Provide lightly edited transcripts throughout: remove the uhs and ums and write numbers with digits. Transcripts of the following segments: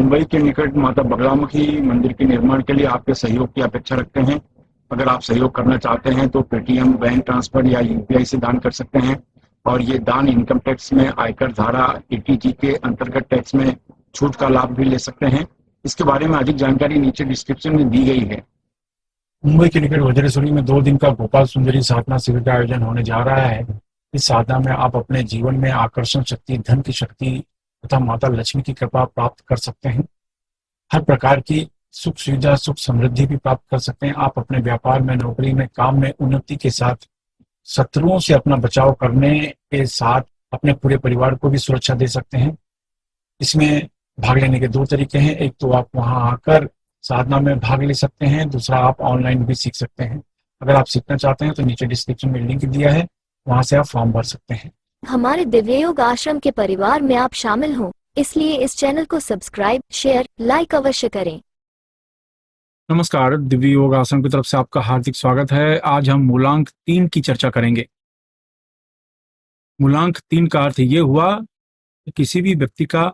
मुंबई के निकट माता बगलामुखी मंदिर के निर्माण के लिए आपके सहयोग की अपेक्षा रखते हैं। अगर आप सहयोग करना चाहते हैं तो पेटीएम, बैंक ट्रांसफर या यूपीआई से दान कर सकते हैं और ये दान इनकम टैक्स में आयकर धारा एटीजी के अंतर्गत टैक्स में छूट का लाभ भी ले सकते हैं। इसके बारे में अधिक जानकारी नीचे डिस्क्रिप्शन में दी गई है। मुंबई के निकट वज्रेश्वरी में 2 दिन का गोपाल सुंदरी साधना शिविर का आयोजन होने जा रहा है। इस साधना में आप अपने जीवन में आकर्षण शक्ति, धन की शक्ति तथा माता लक्ष्मी की कृपा प्राप्त कर सकते हैं। हर प्रकार की सुख सुविधा, सुख समृद्धि भी प्राप्त कर सकते हैं। आप अपने व्यापार में, नौकरी में, काम में उन्नति के साथ शत्रुओं से अपना बचाव करने के साथ अपने पूरे परिवार को भी सुरक्षा दे सकते हैं। इसमें भाग लेने के 2 तरीके हैं। एक तो आप वहां आकर साधना में भाग ले सकते हैं, दूसरा आप ऑनलाइन भी सीख सकते हैं। अगर आप सीखना चाहते हैं तो नीचे डिस्क्रिप्शन में लिंक दिया है, वहां से आप फॉर्म भर सकते हैं। हमारे दिव्य योग आश्रम के परिवार में आप शामिल हों, इसलिए इस चैनल को सब्सक्राइब, शेयर, लाइक अवश्य करें। नमस्कार, दिव्य योग आश्रम की तरफ से आपका हार्दिक स्वागत है। आज हम मूलांक 3 की चर्चा करेंगे। मूलांक 3 का अर्थ ये हुआ कि किसी भी व्यक्ति का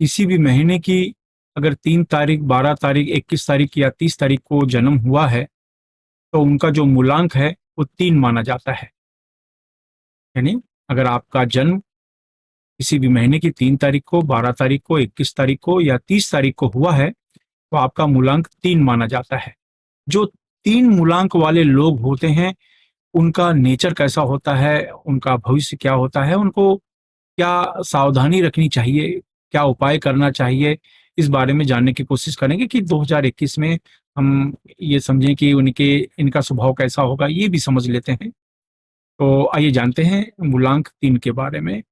किसी भी महीने की अगर 3 तारीख, 12 तारीख, 21 तारीख या 30 तारीख को जन्म हुआ है तो उनका जो मूलांक है वो 3 माना जाता है। यानी अगर आपका जन्म किसी भी महीने की 3 तारीख को, 12 तारीख को, 21 तारीख को या 30 तारीख को हुआ है तो आपका मूलांक 3 माना जाता है। जो 3 मूलांक वाले लोग होते हैं उनका नेचर कैसा होता है, उनका भविष्य क्या होता है, उनको क्या सावधानी रखनी चाहिए, क्या उपाय करना चाहिए, इस बारे में जानने की कोशिश करेंगे कि 2021 में हम ये समझें कि इनका स्वभाव कैसा होगा, ये भी समझ लेते हैं। तो आइए जानते हैं मूलांक 3 के बारे में।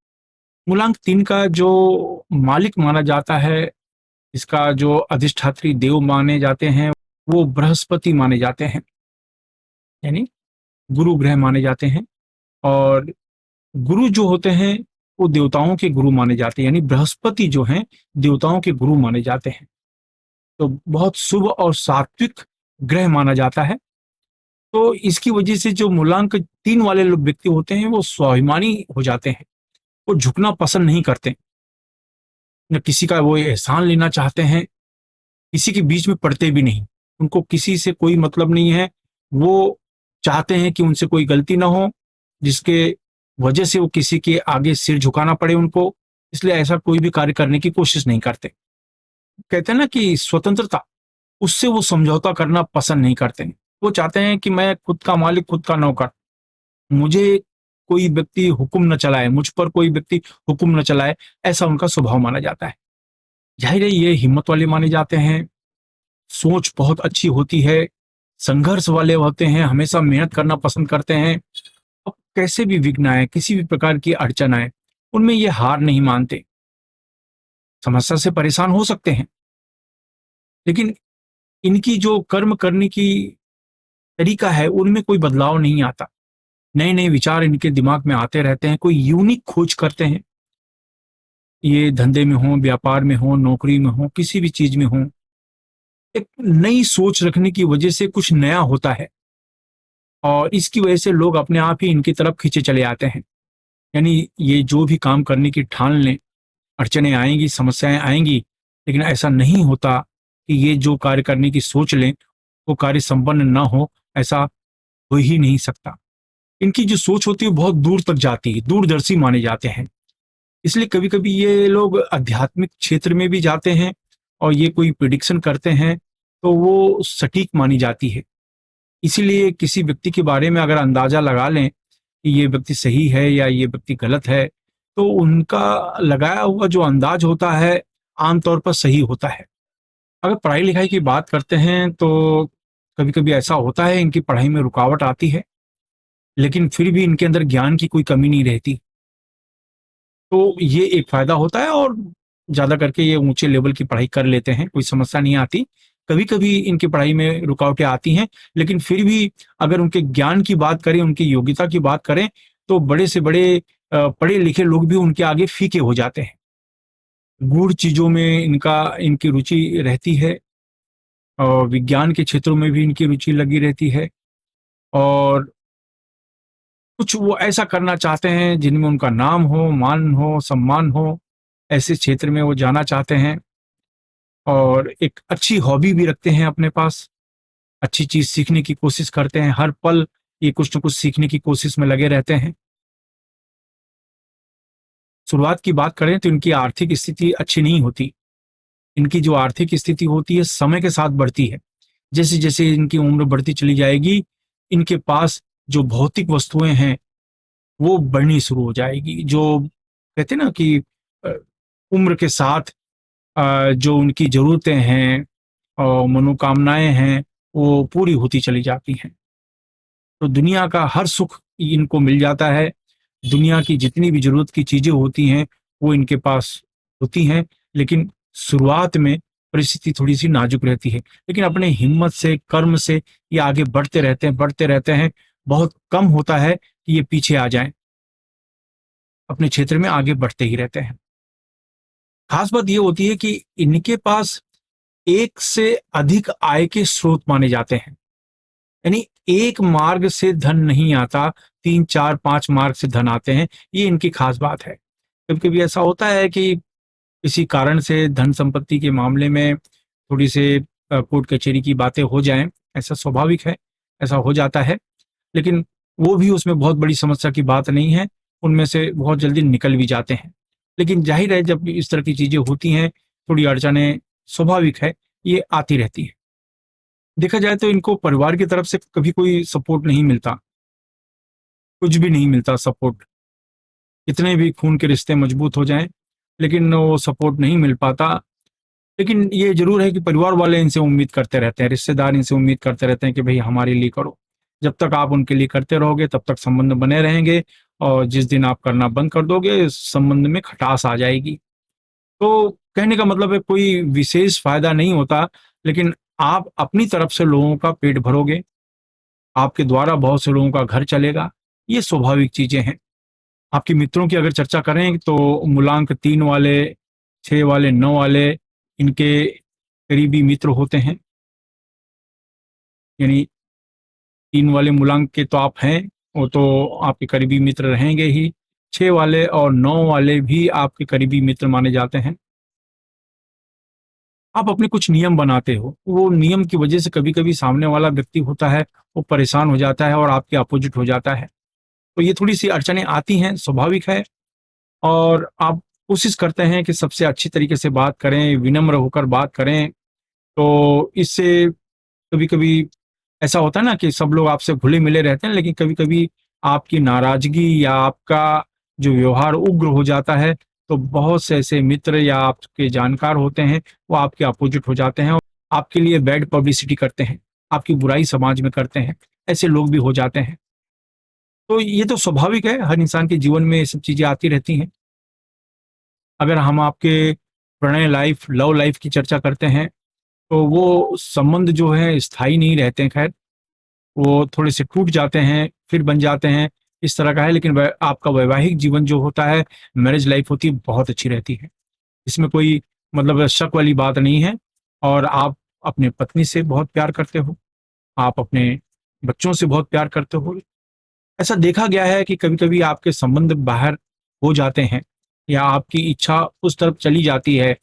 मूलांक 3 का जो मालिक माना जाता है, इसका जो अधिष्ठात्री देव माने जाते हैं वो बृहस्पति माने जाते हैं, यानी गुरु ग्रह माने जाते हैं। और गुरु जो होते हैं वो देवताओं के गुरु माने जाते हैं, यानी बृहस्पति जो हैं देवताओं के गुरु माने जाते हैं। तो बहुत शुभ और सात्विक ग्रह माना जाता है। तो इसकी वजह से जो मूलांक 3 वाले लोग व्यक्ति होते हैं वो स्वाभिमानी हो जाते हैं। वो झुकना पसंद नहीं करते, न किसी का वो एहसान लेना चाहते हैं, किसी के बीच में पड़ते भी नहीं। उनको किसी से कोई मतलब नहीं है। वो चाहते हैं कि उनसे कोई गलती ना हो जिसके वजह से वो किसी के आगे सिर झुकाना पड़े उनको, इसलिए ऐसा कोई भी कार्य करने की कोशिश नहीं करते। कहते हैं ना कि स्वतंत्रता, उससे वो समझौता करना पसंद नहीं करते। वो चाहते हैं कि मैं खुद का मालिक, खुद का नौकर, मुझे कोई व्यक्ति हुक्म न चलाए, मुझ पर कोई व्यक्ति हुक्म न चलाए, ऐसा उनका स्वभाव माना जाता है। जाहिर है ये हिम्मत वाले माने जाते हैं, सोच बहुत अच्छी होती है, संघर्ष वाले होते हैं, हमेशा मेहनत करना पसंद करते हैं। अब कैसे भी विघ्न आए, किसी भी प्रकार की अड़चन आए, उनमें ये हार नहीं मानते। समस्या से परेशान हो सकते हैं, लेकिन इनकी जो कर्म करने की तरीका है उनमें कोई बदलाव नहीं आता। नए नए विचार इनके दिमाग में आते रहते हैं, कोई यूनिक खोज करते हैं। ये धंधे में हो, व्यापार में हो, नौकरी में हो, किसी भी चीज में हो, एक नई सोच रखने की वजह से कुछ नया होता है और इसकी वजह से लोग अपने आप ही इनकी तरफ खींचे चले आते हैं। यानी ये जो भी काम करने की ठान लें, अड़चनें आएंगी, समस्याएं आएंगी, लेकिन ऐसा नहीं होता कि ये जो कार्य करने की सोच लें वो कार्य संपन्न ना हो, ऐसा हो ही नहीं सकता। इनकी जो सोच होती है बहुत दूर तक जाती है, दूरदर्शी माने जाते हैं। इसलिए कभी कभी ये लोग आध्यात्मिक क्षेत्र में भी जाते हैं और ये कोई प्रिडिक्शन करते हैं तो वो सटीक मानी जाती है। इसीलिए किसी व्यक्ति के बारे में अगर अंदाजा लगा लें कि ये व्यक्ति सही है या ये व्यक्ति गलत है, तो उनका लगाया हुआ जो अंदाज होता है आमतौर पर सही होता है। अगर पढ़ाई लिखाई की बात करते हैं तो कभी कभी ऐसा होता है इनकी पढ़ाई में रुकावट आती है, लेकिन फिर भी इनके अंदर ज्ञान की कोई कमी नहीं रहती। तो ये एक फायदा होता है और ज्यादा करके ये ऊंचे लेवल की पढ़ाई कर लेते हैं, कोई समस्या नहीं आती। कभी कभी इनकी पढ़ाई में रुकावटें आती हैं, लेकिन फिर भी अगर उनके ज्ञान की बात करें, उनकी योग्यता की बात करें, तो बड़े से बड़े पढ़े लिखे लोग भी उनके आगे फीके हो जाते हैं। गूढ़ चीजों में इनकी रुचि रहती है और विज्ञान के क्षेत्रों में भी इनकी रुचि लगी रहती है और कुछ वो ऐसा करना चाहते हैं जिनमें उनका नाम हो, मान हो, सम्मान हो, ऐसे क्षेत्र में वो जाना चाहते हैं। और एक अच्छी हॉबी भी रखते हैं अपने पास, अच्छी चीज सीखने की कोशिश करते हैं, हर पल ये कुछ न कुछ सीखने की कोशिश में लगे रहते हैं। शुरुआत की बात करें तो इनकी आर्थिक स्थिति अच्छी नहीं होती। इनकी जो आर्थिक स्थिति होती है समय के साथ बढ़ती है। जैसे जैसे इनकी उम्र बढ़ती चली जाएगी, इनके पास जो भौतिक वस्तुएं हैं वो बढ़नी शुरू हो जाएगी। जो कहते हैं ना कि अ, उम्र के साथ जो उनकी जरूरतें हैं और मनोकामनाएं हैं वो पूरी होती चली जाती हैं। तो दुनिया का हर सुख इनको मिल जाता है, दुनिया की जितनी भी जरूरत की चीजें होती हैं वो इनके पास होती हैं, लेकिन शुरुआत में परिस्थिति थोड़ी सी नाजुक रहती है। लेकिन अपने हिम्मत से, कर्म से ये आगे बढ़ते रहते हैं। बहुत कम होता है कि ये पीछे आ जाएं, अपने क्षेत्र में आगे बढ़ते ही रहते हैं। खास बात ये होती है कि इनके पास एक से अधिक आय के स्रोत माने जाते हैं। यानी एक मार्ग से धन नहीं आता, 3, 4, 5 मार्ग से धन आते हैं। ये इनकी खास बात है। कभी कभी ऐसा होता है कि किसी कारण से धन संपत्ति के मामले में थोड़ी से कोर्ट कचहरी की बातें हो जाएं, ऐसा स्वाभाविक है, ऐसा हो जाता है। लेकिन वो भी उसमें बहुत बड़ी समस्या की बात नहीं है, उनमें से बहुत जल्दी निकल भी जाते हैं। लेकिन जाहिर है जब इस तरह की चीजें होती हैं, थोड़ी अड़चनें स्वाभाविक है, ये आती रहती है। देखा जाए तो इनको परिवार की तरफ से कभी कोई सपोर्ट नहीं मिलता, कुछ भी नहीं मिलता सपोर्ट। कितने भी खून के रिश्ते मजबूत हो जाएं, लेकिन वो सपोर्ट नहीं मिल पाता। लेकिन ये जरूर है कि परिवार वाले इनसे उम्मीद करते रहते हैं, रिश्तेदार इनसे उम्मीद करते रहते हैं कि भाई हमारे लिए करो। जब तक आप उनके लिए करते रहोगे तब तक संबंध बने रहेंगे, और जिस दिन आप करना बंद कर दोगे इस संबंध में खटास आ जाएगी। तो कहने का मतलब है कोई विशेष फायदा नहीं होता, लेकिन आप अपनी तरफ से लोगों का पेट भरोगे, आपके द्वारा बहुत से लोगों का घर चलेगा, ये स्वाभाविक चीजें हैं। आपके मित्रों की अगर चर्चा करें तो मूलांक 3 वाले, 6 वाले, 9 वाले इनके करीबी मित्र होते हैं। यानी 3 वाले मूलांक के तो आप हैं, वो तो आपके करीबी मित्र रहेंगे ही। 6 वाले और 9 वाले भी आपके करीबी मित्र माने जाते हैं। आप अपने कुछ नियम बनाते हो, वो नियम की वजह से कभी कभी सामने वाला व्यक्ति होता है वो परेशान हो जाता है और आपके अपोजिट हो जाता है। तो ये थोड़ी सी अड़चनें आती हैं, स्वाभाविक है। और आप कोशिश करते हैं कि सबसे अच्छी तरीके से बात करें, विनम्र होकर बात करें। तो इससे कभी कभी ऐसा होता है ना कि सब लोग आपसे घुले मिले रहते हैं, लेकिन कभी कभी आपकी नाराजगी या आपका जो व्यवहार उग्र हो जाता है, तो बहुत से ऐसे मित्र या आपके जानकार होते हैं वो आपके अपोजिट हो जाते हैं और आपके लिए बैड पब्लिसिटी करते हैं, आपकी बुराई समाज में करते हैं। ऐसे लोग भी हो जाते हैं। तो ये तो स्वाभाविक है, हर इंसान के जीवन में ये सब चीजें आती रहती हैं। अगर हम आपके प्रणय लाइफ, लव लाइफ की चर्चा करते हैं तो वो संबंध जो है स्थायी नहीं रहते हैं। खैर, वो थोड़े से टूट जाते हैं फिर बन जाते हैं, इस तरह का है। लेकिन आपका वैवाहिक जीवन जो होता है, मैरिज लाइफ होती है, बहुत अच्छी रहती है। इसमें कोई मतलब शक वाली बात नहीं है। और आप अपने पत्नी से बहुत प्यार करते हो, आप अपने बच्चों से बहुत प्यार करते हो। ऐसा देखा गया है कि कभी कभी आपके संबंध बाहर हो जाते हैं या आपकी इच्छा उस तरफ चली जाती है,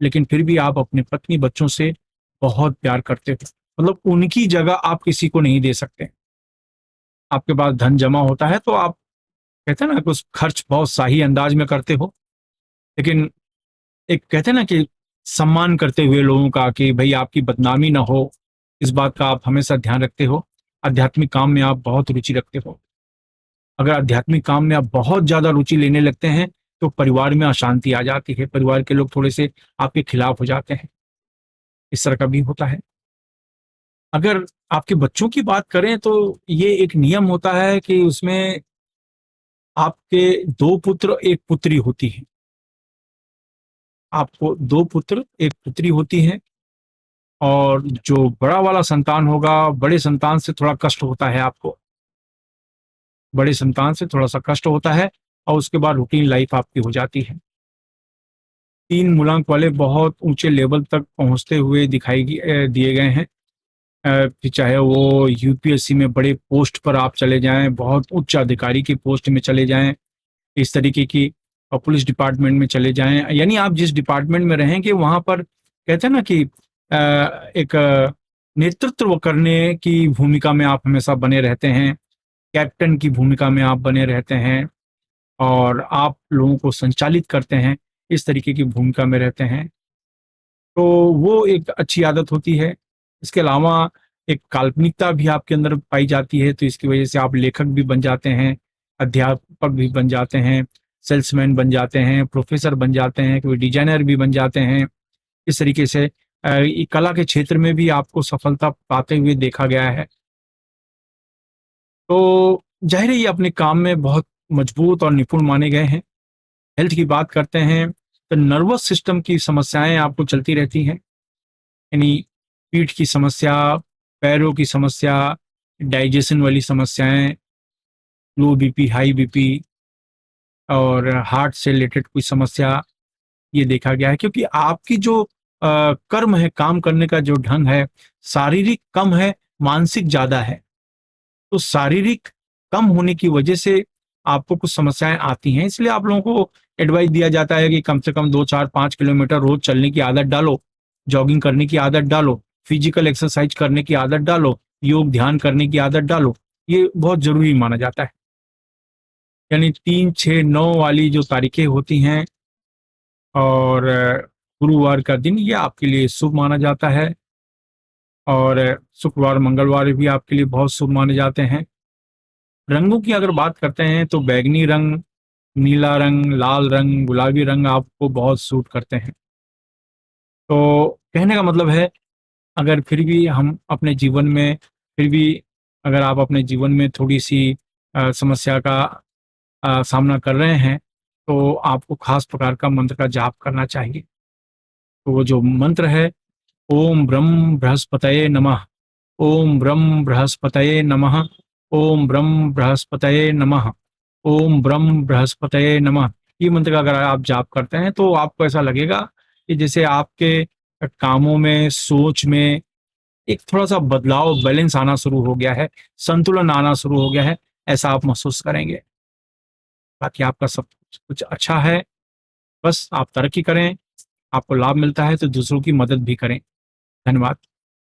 लेकिन फिर भी आप अपने पत्नी बच्चों से बहुत प्यार करते हो। मतलब उनकी जगह आप किसी को नहीं दे सकते। आपके पास धन जमा होता है तो आप कहते हैं ना कि उस खर्च बहुत शाही अंदाज में करते हो, लेकिन एक कहते हैं ना कि सम्मान करते हुए लोगों का, कि भाई आपकी बदनामी ना हो, इस बात का आप हमेशा ध्यान रखते हो। आध्यात्मिक काम में आप बहुत रुचि रखते हो। अगर आध्यात्मिक काम में आप बहुत ज्यादा रुचि लेने लगते हैं तो परिवार में अशांति आ जाती है, परिवार के लोग थोड़े से आपके खिलाफ हो जाते हैं, इस तरह का भी होता है। अगर आपके बच्चों की बात करें तो ये एक नियम होता है कि उसमें आपके 2 पुत्र 1 पुत्री होती है। आपको 2 पुत्र 1 पुत्री होती है। और जो बड़ा वाला संतान होगा, बड़े संतान से थोड़ा कष्ट होता है आपको, बड़े संतान से थोड़ा सा कष्ट होता है। और उसके बाद रूटीन लाइफ आपकी हो जाती है। 3 मूलांक वाले बहुत ऊंचे लेवल तक पहुंचते हुए दिए गए हैं। फिर चाहे वो यूपीएससी में बड़े पोस्ट पर आप चले जाएं, बहुत उच्च अधिकारी की पोस्ट में चले जाएं, इस तरीके की, और पुलिस डिपार्टमेंट में चले जाएं, यानी आप जिस डिपार्टमेंट में रहेंगे वहां पर कहते हैं ना कि एक नेतृत्व करने की भूमिका में आप हमेशा बने रहते हैं, कैप्टन की भूमिका में आप बने रहते हैं और आप लोगों को संचालित करते हैं, इस तरीके की भूमिका में रहते हैं। तो वो एक अच्छी आदत होती है। इसके अलावा एक काल्पनिकता भी आपके अंदर पाई जाती है, तो इसकी वजह से आप लेखक भी बन जाते हैं, अध्यापक भी बन जाते हैं, सेल्समैन बन जाते हैं, प्रोफेसर बन जाते हैं, कोई डिजाइनर भी बन जाते हैं। इस तरीके से ये कला के क्षेत्र में भी आपको सफलता पाते हुए देखा गया है। तो ज़ाहिर है ये अपने काम में बहुत मजबूत और निपुण माने गए हैं। हेल्थ की बात करते हैं तो नर्वस सिस्टम की समस्याएं आपको चलती रहती हैं, यानी पीठ की समस्या, पैरों की समस्या, डाइजेशन वाली समस्याएं, लो बीपी, हाई बीपी और हार्ट से रिलेटेड कोई समस्या, ये देखा गया है। क्योंकि आपकी जो कर्म है, काम करने का जो ढंग है, शारीरिक कम है, मानसिक ज्यादा है। तो शारीरिक कम होने की वजह से आपको कुछ समस्याएं आती हैं, इसलिए आप लोगों को एडवाइस दिया जाता है कि कम से कम 2, 4, 5 किलोमीटर रोज चलने की आदत डालो, जॉगिंग करने की आदत डालो, फिजिकल एक्सरसाइज करने की आदत डालो, योग ध्यान करने की आदत डालो। ये बहुत जरूरी माना जाता है। यानी 3, 6, 9 वाली जो तारीखें होती हैं और गुरुवार का दिन, ये आपके लिए शुभ माना जाता है और शुक्रवार मंगलवार भी आपके लिए बहुत शुभ माने जाते हैं। रंगों की अगर बात करते हैं तो बैगनी रंग, नीला रंग, लाल रंग, गुलाबी रंग आपको बहुत सूट करते हैं। तो कहने का मतलब है, अगर फिर भी हम अपने जीवन में, फिर भी अगर आप अपने जीवन में थोड़ी सी समस्या का सामना कर रहे हैं, तो आपको खास प्रकार का मंत्र का जाप करना चाहिए। तो वो जो मंत्र है, ओम ब्रह्म बृहस्पतये नमः, ओम ब्रह्म बृहस्पतये नमः, ओम ब्रह्म बृहस्पतये नमः, ओम ब्रह्म बृहस्पतये नमः। ये मंत्र का अगर आप जाप करते हैं तो आपको ऐसा लगेगा कि जैसे आपके कामों में, सोच में एक थोड़ा सा बदलाव, बैलेंस आना शुरू हो गया है, संतुलन आना शुरू हो गया है, ऐसा आप महसूस करेंगे। बाकी आपका सब कुछ अच्छा है, बस आप तरक्की करें, आपको लाभ मिलता है तो दूसरों की मदद भी करें। धन्यवाद।